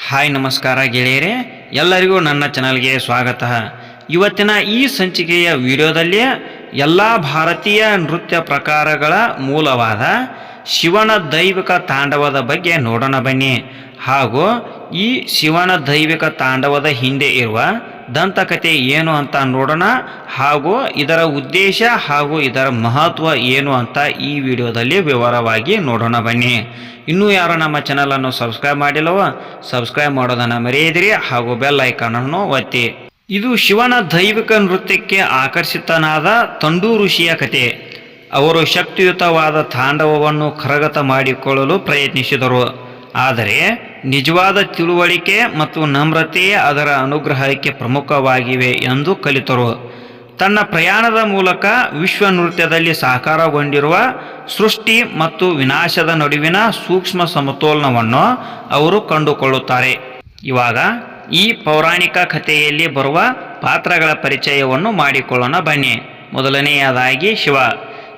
Hi ನಮಸ್ಕಾರ ಗೆಳೆಯರೇ, ಎಲ್ಲರಿಗೂ ನನ್ನ ಚಾನಲ್ಗೆ ಸ್ವಾಗತ. ಇವತ್ತಿನ ಈ ಸಂಚಿಕೆಯ ವಿಡಿಯೋದಲ್ಲಿ ಎಲ್ಲ ಭಾರತೀಯ ನೃತ್ಯ ಪ್ರಕಾರಗಳ ಮೂಲವಾದ ಶಿವನ ದೈವಿಕ ತಾಂಡವದ ಬಗ್ಗೆ ನೋಡೋಣ ಬನ್ನಿ. ಹಾಗೂ ಈ ಶಿವನ ದೈವಿಕ ತಾಂಡವದ ಹಿಂದೆ ಇರುವ ದಂತಕಥೆ ಏನು ಅಂತ ನೋಡೋಣ. ಹಾಗೂ ಇದರ ಉದ್ದೇಶ ಹಾಗೂ ಇದರ ಮಹತ್ವ ಏನು ಅಂತ ಈ ವಿಡಿಯೋದಲ್ಲಿ ವಿವರವಾಗಿ ನೋಡೋಣ ಬನ್ನಿ. ಇನ್ನೂ ಯಾರು ನಮ್ಮ ಚಾನಲನ್ನು ಸಬ್ಸ್ಕ್ರೈಬ್ ಮಾಡಿಲ್ಲವೋ ಸಬ್ಸ್ಕ್ರೈಬ್ ಮಾಡೋದನ್ನು ಮರೆಯದಿರಿ ಹಾಗೂ ಬೆಲ್ ಐಕಾನನ್ನು ಒತ್ತಿ. ಇದು ಶಿವನ ದೈವಿಕ ನೃತ್ಯಕ್ಕೆ ಆಕರ್ಷಿತನಾದ ತಂಡು ಋಷಿಯ ಕಥೆ. ಅವರು ಶಕ್ತಿಯುತವಾದ ತಾಂಡವವನ್ನು ಕರಗತ ಮಾಡಿಕೊಳ್ಳಲು ಪ್ರಯತ್ನಿಸಿದರು. ಆದರೆ ನಿಜವಾದ ತಿಳುವಳಿಕೆ ಮತ್ತು ನಮ್ರತೆಯೇ ಅದರ ಅನುಗ್ರಹಕ್ಕೆ ಪ್ರಮುಖವಾಗಿವೆ ಎಂದು ಕಲಿತರು. ತನ್ನ ಪ್ರಯಾಣದ ಮೂಲಕ ವಿಶ್ವ ನೃತ್ಯದಲ್ಲಿ ಸಾಕಾರಗೊಂಡಿರುವ ಸೃಷ್ಟಿ ಮತ್ತು ವಿನಾಶದ ನಡುವಿನ ಸೂಕ್ಷ್ಮ ಸಮತೋಲನವನ್ನು ಅವರು ಕಂಡುಕೊಳ್ಳುತ್ತಾರೆ. ಇವಾಗ ಈ ಪೌರಾಣಿಕ ಕಥೆಯಲ್ಲಿ ಬರುವ ಪಾತ್ರಗಳ ಪರಿಚಯವನ್ನು ಮಾಡಿಕೊಳ್ಳೋಣ ಬನ್ನಿ. ಮೊದಲನೆಯದಾಗಿ ಶಿವ.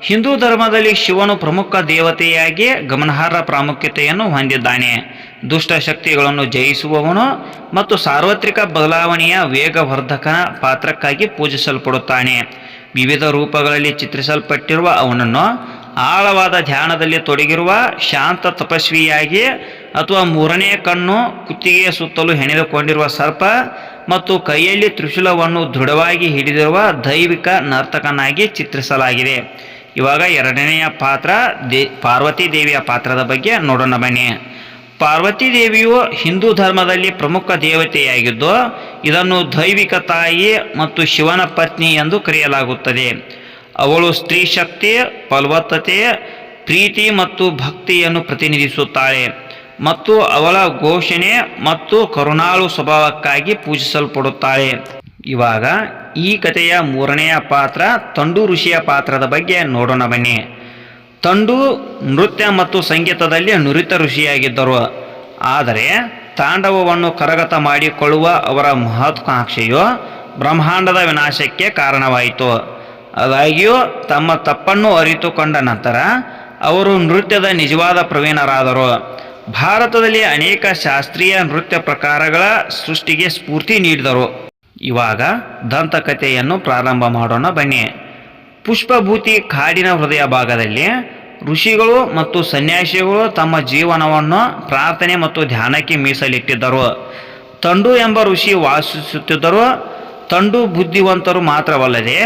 ಹಿಂದೂ ಧರ್ಮದಲ್ಲಿ ಶಿವನು ಪ್ರಮುಖ ದೇವತೆಯಾಗಿ ಗಮನಾರ್ಹ ಪ್ರಾಮುಖ್ಯತೆಯನ್ನು ಹೊಂದಿದ್ದಾನೆ. ದುಷ್ಟ ಶಕ್ತಿಗಳನ್ನು ಜಯಿಸುವವನು ಮತ್ತು ಸಾರ್ವತ್ರಿಕ ಬದಲಾವಣೆಯ ವೇಗವರ್ಧಕನ ಪಾತ್ರಕ್ಕಾಗಿ ಪೂಜಿಸಲ್ಪಡುತ್ತಾನೆ. ವಿವಿಧ ರೂಪಗಳಲ್ಲಿ ಚಿತ್ರಿಸಲ್ಪಟ್ಟಿರುವ ಅವನನ್ನು ಆಳವಾದ ಧ್ಯಾನದಲ್ಲಿ ತೊಡಗಿರುವ ಶಾಂತ ತಪಸ್ವಿಯಾಗಿ, ಅಥವಾ ಮೂರನೇ ಕಣ್ಣು, ಕುತ್ತಿಗೆಯ ಸುತ್ತಲೂ ಹೆಣೆದುಕೊಂಡಿರುವ ಸರ್ಪ ಮತ್ತು ಕೈಯಲ್ಲಿ ತ್ರಿಶೂಲವನ್ನು ದೃಢವಾಗಿ ಹಿಡಿದಿರುವ ದೈವಿಕ ನರ್ತಕನಾಗಿ ಚಿತ್ರಿಸಲಾಗಿದೆ. ಇವಾಗ ಎರಡನೆಯ ಪಾತ್ರ ಪಾರ್ವತಿ ದೇವಿಯ ಪಾತ್ರದ ಬಗ್ಗೆ ನೋಡೋಣ ಬನ್ನಿ. ಪಾರ್ವತಿ ದೇವಿಯು ಹಿಂದೂ ಧರ್ಮದಲ್ಲಿ ಪ್ರಮುಖ ದೇವತೆಯಾಗಿದ್ದು, ಇದನ್ನು ದೈವಿಕ ತಾಯಿ ಮತ್ತು ಶಿವನ ಪತ್ನಿ ಎಂದು ಕರೆಯಲಾಗುತ್ತದೆ. ಅವಳು ಸ್ತ್ರೀ ಶಕ್ತಿ, ಫಲವತ್ತತೆ, ಪ್ರೀತಿ ಮತ್ತು ಭಕ್ತಿಯನ್ನು ಪ್ರತಿನಿಧಿಸುತ್ತಾಳೆ ಮತ್ತು ಅವಳ ಘೋಷಣೆ ಮತ್ತು ಕರುಣಾಳು ಸ್ವಭಾವಕ್ಕಾಗಿ ಪೂಜಿಸಲ್ಪಡುತ್ತಾಳೆ. ಇವಾಗ ಈ ಕಥೆಯ ಮೂರನೆಯ ಪಾತ್ರ ತಂಡು ಋಷಿಯ ಪಾತ್ರದ ಬಗ್ಗೆ ನೋಡೋಣ ಬನ್ನಿ. ತಂಡು ನೃತ್ಯ ಮತ್ತು ಸಂಗೀತದಲ್ಲಿ ನುರಿತ ಋಷಿಯಾಗಿದ್ದರು. ಆದರೆ ತಾಂಡವವನ್ನು ಕರಗತ ಮಾಡಿಕೊಳ್ಳುವ ಅವರ ಮಹತ್ವಾಕಾಂಕ್ಷೆಯು ಬ್ರಹ್ಮಾಂಡದ ವಿನಾಶಕ್ಕೆ ಕಾರಣವಾಯಿತು. ಆದಾಗ್ಯೂ ತಮ್ಮ ತಪ್ಪನ್ನು ಅರಿತುಕೊಂಡ ನಂತರ ಅವರು ನೃತ್ಯದ ನಿಜವಾದ ಪ್ರವೀಣರಾದರು. ಭಾರತದಲ್ಲಿ ಅನೇಕ ಶಾಸ್ತ್ರೀಯ ನೃತ್ಯ ಪ್ರಕಾರಗಳ ಸೃಷ್ಟಿಗೆ ಸ್ಫೂರ್ತಿ ನೀಡಿದರು. ಇವಾಗ ದಂತಕಥೆಯನ್ನು ಪ್ರಾರಂಭ ಮಾಡೋಣ ಬನ್ನಿ. ಪುಷ್ಪಭೂತಿ ಕಾಡಿನ ಹೃದಯ ಭಾಗದಲ್ಲಿ ಋಷಿಗಳು ಮತ್ತು ಸನ್ಯಾಸಿಗಳು ತಮ್ಮ ಜೀವನವನ್ನು ಪ್ರಾರ್ಥನೆ ಮತ್ತು ಧ್ಯಾನಕ್ಕೆ ಮೀಸಲಿಟ್ಟಿದ್ದರು. ತಂಡು ಎಂಬ ಋಷಿ ವಾಸಿಸುತ್ತಿದ್ದರು. ತಂಡು ಬುದ್ಧಿವಂತರು ಮಾತ್ರವಲ್ಲದೆ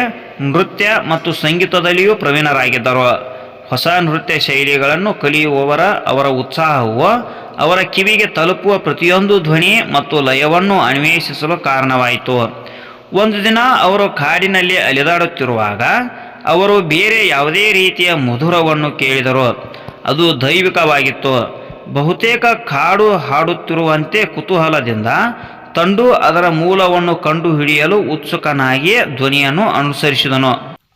ನೃತ್ಯ ಮತ್ತು ಸಂಗೀತದಲ್ಲಿಯೂ ಪ್ರವೀಣರಾಗಿದ್ದರು. ಹೊಸ ನೃತ್ಯ ಶೈಲಿಗಳನ್ನು ಕಲಿಯುವವರ ಅವರ ಉತ್ಸಾಹವು ಅವರ ಕಿವಿಗೆ ತಲುಪುವ ಪ್ರತಿಯೊಂದು ಧ್ವನಿ ಮತ್ತು ಲಯವನ್ನು ಅನ್ವೇಷಿಸಲು ಕಾರಣವಾಯಿತು. ಒಂದು ದಿನ ಅವರು ಕಾಡಿನಲ್ಲಿ ಅಲೆದಾಡುತ್ತಿರುವಾಗ ಅವರು ಬೇರೆ ಯಾವುದೇ ರೀತಿಯ ಮಧುರವನ್ನು ಕೇಳಿದರು. ಅದು ದೈವಿಕವಾಗಿತ್ತು. ಬಹುತೇಕ ಕಾಡು ಹಾಡುತ್ತಿರುವಂತೆ ಕುತೂಹಲದಿಂದ ತಂಡು ಅದರ ಮೂಲವನ್ನು ಕಂಡುಹಿಡಿಯಲು ಉತ್ಸುಕನಾಗಿ ಧ್ವನಿಯನ್ನು ಅನುಸರಿಸಿದನು.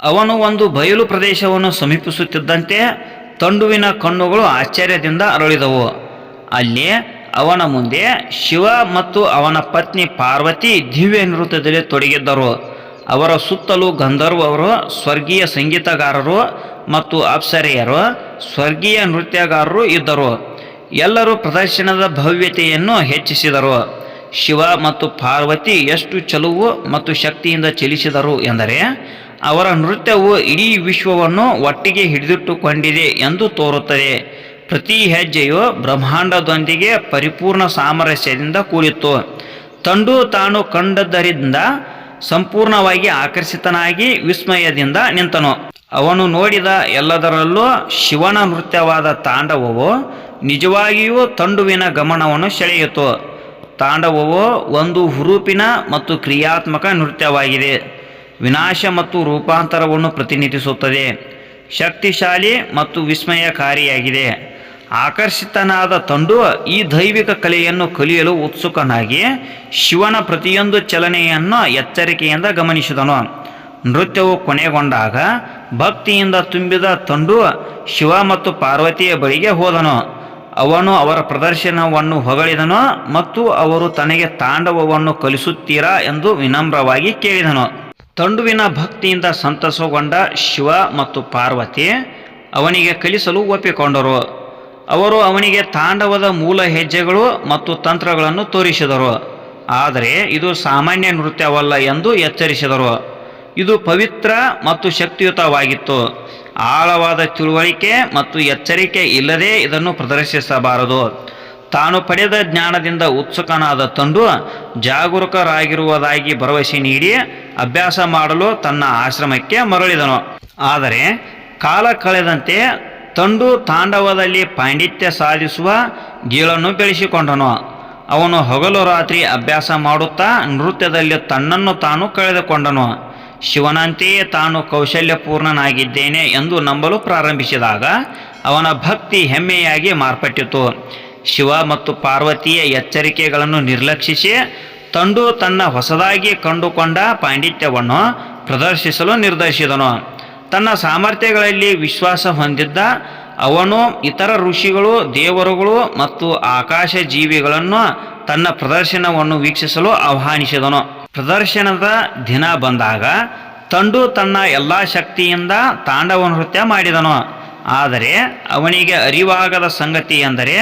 ಅವನು ಒಂದು ಬಯಲು ಪ್ರದೇಶವನ್ನು ಸಮೀಪಿಸುತ್ತಿದ್ದಂತೆ ತಂಡುವಿನ ಕಣ್ಣುಗಳು ಆಶ್ಚರ್ಯದಿಂದ ಅರಳಿದವು. ಅಲ್ಲಿ ಅವನ ಮುಂದೆ ಶಿವ ಮತ್ತು ಅವನ ಪತ್ನಿ ಪಾರ್ವತಿ ದಿವ್ಯ ನೃತ್ಯದಲ್ಲಿ ತೊಡಗಿದ್ದರು. ಅವರ ಸುತ್ತಲೂ ಗಂಧರ್ವರು, ಸ್ವರ್ಗೀಯ ಸಂಗೀತಗಾರರು ಮತ್ತು ಅಪ್ಸರೆಯರು, ಸ್ವರ್ಗೀಯ ನೃತ್ಯಗಾರರು ಇದ್ದರು. ಎಲ್ಲರೂ ಪ್ರದರ್ಶನದ ಭವ್ಯತೆಯನ್ನು ಹೆಚ್ಚಿಸಿದರು. ಶಿವ ಮತ್ತು ಪಾರ್ವತಿ ಎಷ್ಟು ಚಲುವು ಮತ್ತು ಶಕ್ತಿಯಿಂದ ಚಲಿಸಿದರು ಎಂದರೆ ಅವರ ನೃತ್ಯವು ಇಡೀ ವಿಶ್ವವನ್ನು ಒಟ್ಟಿಗೆ ಹಿಡಿದಿಟ್ಟುಕೊಂಡಿದೆ ಎಂದು ತೋರುತ್ತದೆ. ಪ್ರತಿ ಹೆಜ್ಜೆಯು ಬ್ರಹ್ಮಾಂಡದೊಂದಿಗೆ ಪರಿಪೂರ್ಣ ಸಾಮರಸ್ಯದಿಂದ ಕೂಡಿತ್ತು. ತಂಡು ತಾನು ಕಂಡದ್ದರಿಂದ ಸಂಪೂರ್ಣವಾಗಿ ಆಕರ್ಷಿತನಾಗಿ ವಿಸ್ಮಯದಿಂದ ನಿಂತನು. ಅವನು ನೋಡಿದ ಎಲ್ಲದರಲ್ಲೂ ಶಿವನ ನೃತ್ಯವಾದ ತಾಂಡವವು ನಿಜವಾಗಿಯೂ ತಂಡುವಿನ ಗಮನವನ್ನು ಸೆಳೆಯಿತು. ತಾಂಡವವು ಒಂದು ಹುರುಪಿನ ಮತ್ತು ಕ್ರಿಯಾತ್ಮಕ ನೃತ್ಯವಾಗಿದೆ. ವಿನಾಶ ಮತ್ತು ರೂಪಾಂತರವನ್ನು ಪ್ರತಿನಿಧಿಸುತ್ತದೆ. ಶಕ್ತಿಶಾಲಿ ಮತ್ತು ವಿಸ್ಮಯಕಾರಿಯಾಗಿದೆ. ಆಕರ್ಷಿತನಾದ ತಂಡು ಈ ದೈವಿಕ ಕಲೆಯನ್ನು ಕಲಿಯಲು ಉತ್ಸುಕನಾಗಿ ಶಿವನ ಪ್ರತಿಯೊಂದು ಚಲನೆಯನ್ನು ಎಚ್ಚರಿಕೆಯಿಂದ ಗಮನಿಸಿದನು. ನೃತ್ಯವು ಕೊನೆಗೊಂಡಾಗ ಭಕ್ತಿಯಿಂದ ತುಂಬಿದ ತಂಡು ಶಿವ ಮತ್ತು ಪಾರ್ವತಿಯ ಬಳಿಗೆ ಹೋದನು. ಅವನು ಅವರ ಪ್ರದರ್ಶನವನ್ನು ಹೊಗಳಿದನು ಮತ್ತು ಅವರು ತನಗೆ ತಾಂಡವವನ್ನು ಕಲಿಸುತ್ತೀರಾ ಎಂದು ವಿನಮ್ರವಾಗಿ ಕೇಳಿದನು. ತಂಡುವಿನ ಭಕ್ತಿಯಿಂದ ಸಂತಸಗೊಂಡ ಶಿವ ಮತ್ತು ಪಾರ್ವತಿ ಅವನಿಗೆ ಕಲಿಸಲು ಒಪ್ಪಿಕೊಂಡರು. ಅವರು ಅವನಿಗೆ ತಾಂಡವದ ಮೂಲ ಹೆಜ್ಜೆಗಳು ಮತ್ತು ತಂತ್ರಗಳನ್ನು ತೋರಿಸಿದರು. ಆದರೆ ಇದು ಸಾಮಾನ್ಯ ನೃತ್ಯವಲ್ಲ ಎಂದು ಎಚ್ಚರಿಸಿದರು. ಇದು ಪವಿತ್ರ ಮತ್ತು ಶಕ್ತಿಯುತವಾಗಿತ್ತು. ಆಳವಾದ ತಿಳುವಳಿಕೆ ಮತ್ತು ಎಚ್ಚರಿಕೆ ಇಲ್ಲದೆ ಇದನ್ನು ಪ್ರದರ್ಶಿಸಬಾರದು. ತಾನು ಪಡೆದ ಜ್ಞಾನದಿಂದ ಉತ್ಸುಕನಾದ ತಂಡು ಜಾಗರೂಕರಾಗಿರುವುದಾಗಿ ಭರವಸೆ ನೀಡಿ ಅಭ್ಯಾಸ ಮಾಡಲು ತನ್ನ ಆಶ್ರಮಕ್ಕೆ ಮರಳಿದನು. ಆದರೆ ಕಾಲ ಕಳೆದಂತೆ ತಂಡು ತಾಂಡವದಲ್ಲಿ ಪಾಂಡಿತ್ಯ ಸಾಧಿಸುವ ಗೀಳನ್ನು ಬೆಳೆಸಿಕೊಂಡನು. ಅವನು ಹಗಲು ರಾತ್ರಿ ಅಭ್ಯಾಸ ಮಾಡುತ್ತಾ ನೃತ್ಯದಲ್ಲಿ ತನ್ನನ್ನು ತಾನು ಕಳೆದುಕೊಂಡನು. ಶಿವನಂತೆಯೇ ತಾನು ಕೌಶಲ್ಯಪೂರ್ಣನಾಗಿದ್ದೇನೆ ಎಂದು ನಂಬಲು ಪ್ರಾರಂಭಿಸಿದಾಗ ಅವನ ಭಕ್ತಿ ಹೆಮ್ಮೆಯಾಗಿ ಮಾರ್ಪಟ್ಟಿತು. ಶಿವ ಮತ್ತು ಪಾರ್ವತಿಯ ಎಚ್ಚರಿಕೆಗಳನ್ನು ನಿರ್ಲಕ್ಷಿಸಿ ತಂಡು ತನ್ನ ಹೊಸದಾಗಿ ಕಂಡುಕೊಂಡ ಪಾಂಡಿತ್ಯವನ್ನು ಪ್ರದರ್ಶಿಸಲು ನಿರ್ಧರಿಸಿದನು. ತನ್ನ ಸಾಮರ್ಥ್ಯಗಳಲ್ಲಿ ವಿಶ್ವಾಸ ಹೊಂದಿದ್ದ ಅವನು ಇತರ ಋಷಿಗಳು, ದೇವರುಗಳು ಮತ್ತು ಆಕಾಶ ಜೀವಿಗಳನ್ನು ತನ್ನ ಪ್ರದರ್ಶನವನ್ನು ವೀಕ್ಷಿಸಲು ಆಹ್ವಾನಿಸಿದನು. ಪ್ರದರ್ಶನದ ದಿನ ಬಂದಾಗ ತಂಡು ತನ್ನ ಎಲ್ಲ ಶಕ್ತಿಯಿಂದ ತಾಂಡವ ನೃತ್ಯ ಮಾಡಿದನು. ಆದರೆ ಅವನಿಗೆ ಅರಿವಾಗದ ಸಂಗತಿ ಎಂದರೆ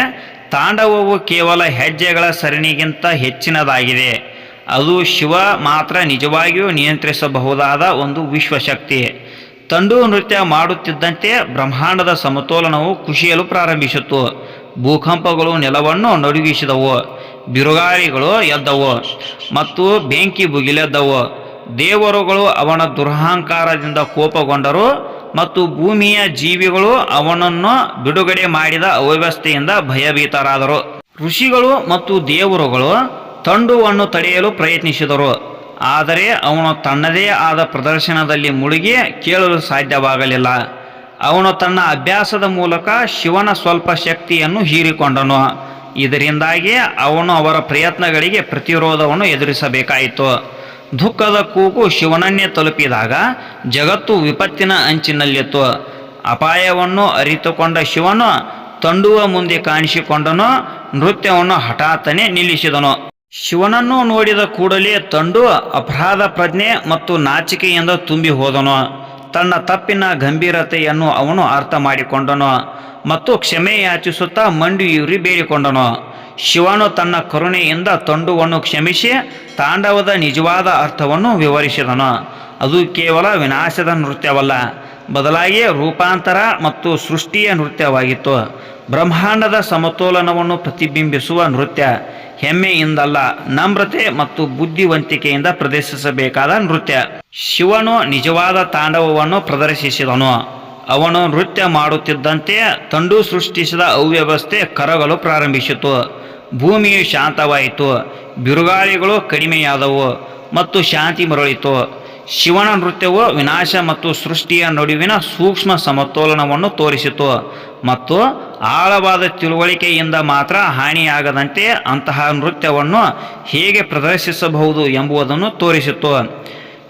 ತಾಂಡವವು ಕೇವಲ ಹೆಜ್ಜೆಗಳ ಸರಣಿಗಿಂತ ಹೆಚ್ಚಿನದಾಗಿದೆ. ಅದು ಶಿವ ಮಾತ್ರ ನಿಜವಾಗಿಯೂ ನಿಯಂತ್ರಿಸಬಹುದಾದ ಒಂದು ವಿಶ್ವಶಕ್ತಿ. ತಂಡು ನೃತ್ಯ ಮಾಡುತ್ತಿದ್ದಂತೆ ಬ್ರಹ್ಮಾಂಡದ ಸಮತೋಲನವು ಕುಸಿಯಲು ಪ್ರಾರಂಭಿಸಿತು. ಭೂಕಂಪಗಳು ನೆಲವನ್ನು ನಡುಗಿಸಿದವು, ಬಿರುಗಾಳಿಗಳು ಎದ್ದವು ಮತ್ತು ಬೆಂಕಿ ಭುಗಿಲೆದ್ದವು. ದೇವರುಗಳು ಅವನ ದುರಹಂಕಾರದಿಂದ ಕೋಪಗೊಂಡರು ಮತ್ತು ಭೂಮಿಯ ಜೀವಿಗಳು ಅವನನ್ನು ಬಿಡುಗಡೆ ಮಾಡಿದ ಅವ್ಯವಸ್ಥೆಯಿಂದ ಭಯಭೀತರಾದರು. ಋಷಿಗಳು ಮತ್ತು ದೇವರುಗಳು ತಂಡುವನ್ನು ತಡೆಯಲು ಪ್ರಯತ್ನಿಸಿದರು. ಆದರೆ ಅವನು ತನ್ನದೇ ಆದ ಪ್ರದರ್ಶನದಲ್ಲಿ ಮುಳುಗಿ ಕೇಳಲು ಸಾಧ್ಯವಾಗಲಿಲ್ಲ. ಅವನು ತನ್ನ ಅಭ್ಯಾಸದ ಮೂಲಕ ಶಿವನ ಸ್ವಲ್ಪ ಶಕ್ತಿಯನ್ನು ಹೀರಿಕೊಂಡನು. ಇದರಿಂದಾಗಿ ಅವನು ಅವರ ಪ್ರಯತ್ನಗಳಿಗೆ ಪ್ರತಿರೋಧವನ್ನು ಎದುರಿಸಬೇಕಾಯಿತು. ದುಃಖದ ಕೂಗು ಶಿವನನ್ನೇ ತಲುಪಿದಾಗ ಜಗತ್ತು ವಿಪತ್ತಿನ ಅಂಚಿನಲ್ಲಿತ್ತು. ಅಪಾಯವನ್ನು ಅರಿತುಕೊಂಡ ಶಿವನು ತಂಡುವ ಮುಂದೆ ಕಾಣಿಸಿಕೊಂಡನು. ನೃತ್ಯವನ್ನು ಹಠಾತ್ತನೆ ನಿಲ್ಲಿಸಿದನು. ಶಿವನನ್ನು ನೋಡಿದ ಕೂಡಲೇ ತಂಡು ಅಪರಾಧ ಪ್ರಜ್ಞೆ ಮತ್ತು ನಾಚಿಕೆಯಿಂದ ತುಂಬಿ ಹೋದನು. ತನ್ನ ತಪ್ಪಿನ ಗಂಭೀರತೆಯನ್ನು ಅವನು ಅರ್ಥ ಮಾಡಿಕೊಂಡನು ಮತ್ತು ಕ್ಷಮೆ ಯಾಚಿಸುತ್ತಾ ಮಂಡಿಯೂರಿ ಬೇಡಿಕೊಂಡನು. ಶಿವನು ತನ್ನ ಕರುಣೆಯಿಂದ ತಂಡುವನ್ನು ಕ್ಷಮಿಸಿ ತಾಂಡವದ ನಿಜವಾದ ಅರ್ಥವನ್ನು ವಿವರಿಸಿದನು. ಅದು ಕೇವಲ ವಿನಾಶದ ನೃತ್ಯವಲ್ಲ, ಬದಲಾಗಿ ರೂಪಾಂತರ ಮತ್ತು ಸೃಷ್ಟಿಯ ನೃತ್ಯವಾಗಿತ್ತು. ಬ್ರಹ್ಮಾಂಡದ ಸಮತೋಲನವನ್ನು ಪ್ರತಿಬಿಂಬಿಸುವ ನೃತ್ಯ. ಹೆಮ್ಮೆಯಿಂದಲ್ಲ, ನಮ್ರತೆ ಮತ್ತು ಬುದ್ಧಿವಂತಿಕೆಯಿಂದ ಪ್ರದರ್ಶಿಸಬೇಕಾದ ನೃತ್ಯ. ಶಿವನು ನಿಜವಾದ ತಾಂಡವವನ್ನು ಪ್ರದರ್ಶಿಸಿದನು. ಅವನು ನೃತ್ಯ ಮಾಡುತ್ತಿದ್ದಂತೆ ತಂಡು ಸೃಷ್ಟಿಸಿದ ಅವ್ಯವಸ್ಥೆ ಕರಗಲು ಪ್ರಾರಂಭಿಸಿತು. ಭೂಮಿಯು ಶಾಂತವಾಯಿತು, ಬಿರುಗಾಳಿಗಳು ಕಡಿಮೆಯಾದವು ಮತ್ತು ಶಾಂತಿ ಮರಳಿತು. ಶಿವನ ನೃತ್ಯವು ವಿನಾಶ ಮತ್ತು ಸೃಷ್ಟಿಯ ನಡುವಿನ ಸೂಕ್ಷ್ಮ ಸಮತೋಲನವನ್ನು ತೋರಿಸಿತು ಮತ್ತು ಆಳವಾದ ತಿಳುವಳಿಕೆಯಿಂದ ಮಾತ್ರ ಹಾನಿಯಾಗದಂತೆ ಅಂತಹ ನೃತ್ಯವನ್ನು ಹೇಗೆ ಪ್ರದರ್ಶಿಸಬಹುದು ಎಂಬುದನ್ನು ತೋರಿಸಿತು.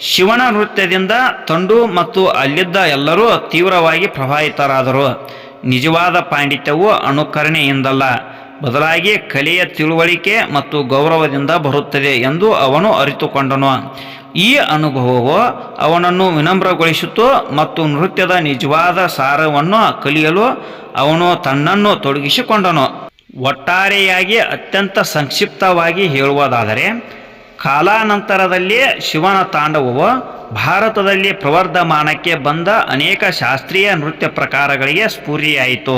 ಶಿವನ ನೃತ್ಯದಿಂದ ತಂಡು ಮತ್ತು ಅಲ್ಲಿದ್ದ ಎಲ್ಲರೂ ತೀವ್ರವಾಗಿ ಪ್ರಭಾವಿತರಾದರು. ನಿಜವಾದ ಪಾಂಡಿತ್ಯವು ಅನುಕರಣೆಯಿಂದಲ್ಲ, ಬದಲಾಗಿ ಕಲೆಯ ತಿಳುವಳಿಕೆ ಮತ್ತು ಗೌರವದಿಂದ ಬರುತ್ತದೆ ಎಂದು ಅವನು ಅರಿತುಕೊಂಡನು. ಈ ಅನುಭವವು ಅವನನ್ನು ವಿನಮ್ರಗೊಳಿಸಿತು ಮತ್ತು ನೃತ್ಯದ ನಿಜವಾದ ಸಾರವನ್ನು ಕಲಿಯಲು ಅವನು ತನ್ನನ್ನು ತೊಡಗಿಸಿಕೊಂಡನು. ಒಟ್ಟಾರೆಯಾಗಿ ಅತ್ಯಂತ ಸಂಕ್ಷಿಪ್ತವಾಗಿ ಹೇಳುವುದಾದರೆ, ಕಾಲಾನಂತರದಲ್ಲಿ ಶಿವನ ತಾಂಡವವು ಭಾರತದಲ್ಲಿ ಪ್ರವರ್ಧಮಾನಕ್ಕೆ ಬಂದ ಅನೇಕ ಶಾಸ್ತ್ರೀಯ ನೃತ್ಯ ಪ್ರಕಾರಗಳಿಗೆ ಸ್ಫೂರ್ತಿಯಾಯಿತು.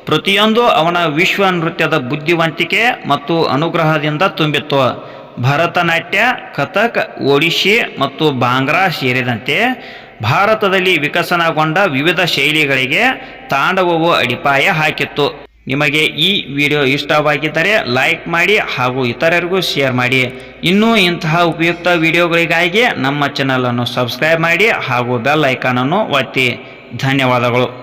ಪ್ರತಿಯೊಂದು ಅವನ ವಿಶ್ವ ನೃತ್ಯದ ಬುದ್ಧಿವಂತಿಕೆ ಮತ್ತು ಅನುಗ್ರಹದಿಂದ ತುಂಬಿತ್ತು. ಭರತನಾಟ್ಯ, ಕಥಕ್, ಒಡಿಶಿ ಮತ್ತು ಬಾಂಗ್ರಾ ಸೇರಿದಂತೆ ಭಾರತದಲ್ಲಿ ವಿಕಸನಗೊಂಡ ವಿವಿಧ ಶೈಲಿಗಳಿಗೆ ತಾಂಡವವು ಅಡಿಪಾಯ ಹಾಕಿತ್ತು. ನಿಮಗೆ ಈ ವಿಡಿಯೋ ಇಷ್ಟವಾಗಿದ್ದರೆ ಲೈಕ್ ಮಾಡಿ ಹಾಗೂ ಇತರರಿಗೂ ಶೇರ್ ಮಾಡಿ. ಇನ್ನೂ ಇಂತಹ ಉಪಯುಕ್ತ ವಿಡಿಯೋಗಳಿಗಾಗಿ ನಮ್ಮ ಚಾನಲನ್ನು ಸಬ್ಸ್ಕ್ರೈಬ್ ಮಾಡಿ ಹಾಗೂ ಬೆಲ್ ಐಕಾನನ್ನು ಒತ್ತಿ. ಧನ್ಯವಾದಗಳು.